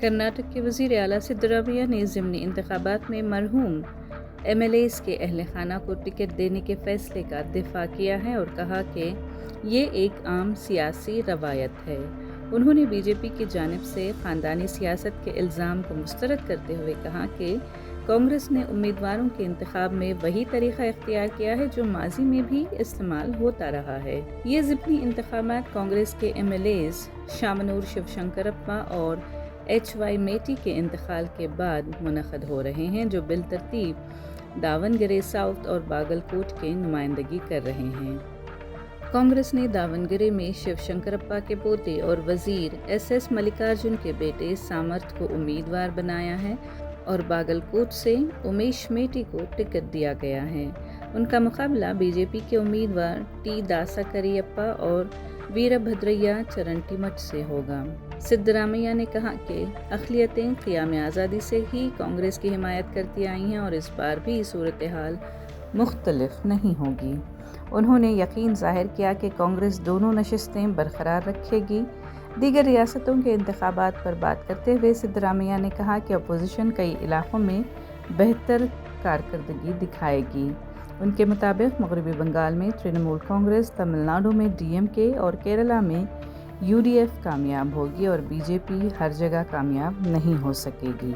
کرناٹک کے وزیر اعلیٰ سدرامیا نے ضمنی انتخابات میں مرحوم MLAs کے اہل خانہ کو ٹکٹ دینے کے فیصلے کا دفاع کیا ہے اور کہا کہ یہ ایک عام سیاسی روایت ہے۔ انہوں نے BJP کی جانب سے خاندانی سیاست کے الزام کو مسترد کرتے ہوئے کہا کہ کانگریس نے امیدواروں کے انتخاب میں وہی طریقہ اختیار کیا ہے جو ماضی میں بھی استعمال ہوتا رہا ہے۔ یہ ضمنی انتخابات کانگریس کے MLAs شامنور شیو شنکرپا اور HY میٹی کے انتقال کے بعد منعقد ہو رہے ہیں، جو بالترتیب داون گرے ساؤتھ اور باگل کوٹ کی نمائندگی کر رہے ہیں۔ کانگریس نے داون گرے میں شیو شنکرپا کے پوتے اور وزیر SS ملکارجن کے بیٹے سامرتھ کو امیدوار بنایا ہے اور باگل کوٹ سے امیش میٹی کو ٹکٹ دیا گیا ہے۔ ان کا مقابلہ BJP کے امیدوار T داسا کریپا اور ویربھدریا چرنٹیمٹ سے ہوگا۔ سدرامیا نے کہا کہ اقلیتیں قیام آزادی سے ہی کانگریس کی حمایت کرتی آئی ہیں اور اس بار بھی صورتحال مختلف نہیں ہوگی۔ انہوں نے یقین ظاہر کیا کہ کانگریس دونوں نشستیں برقرار رکھے گی۔ دیگر ریاستوں کے انتخابات پر بات کرتے ہوئے سدرامیا نے کہا کہ اپوزیشن کئی علاقوں میں بہتر کارکردگی دکھائے گی۔ ان کے مطابق مغربی بنگال میں ترنمول کانگریس، تمل ناڈو میں DMK اور کیرالہ میں UDF کامیاب ہوگی اور BJP ہر جگہ کامیاب نہیں ہو سکے گی۔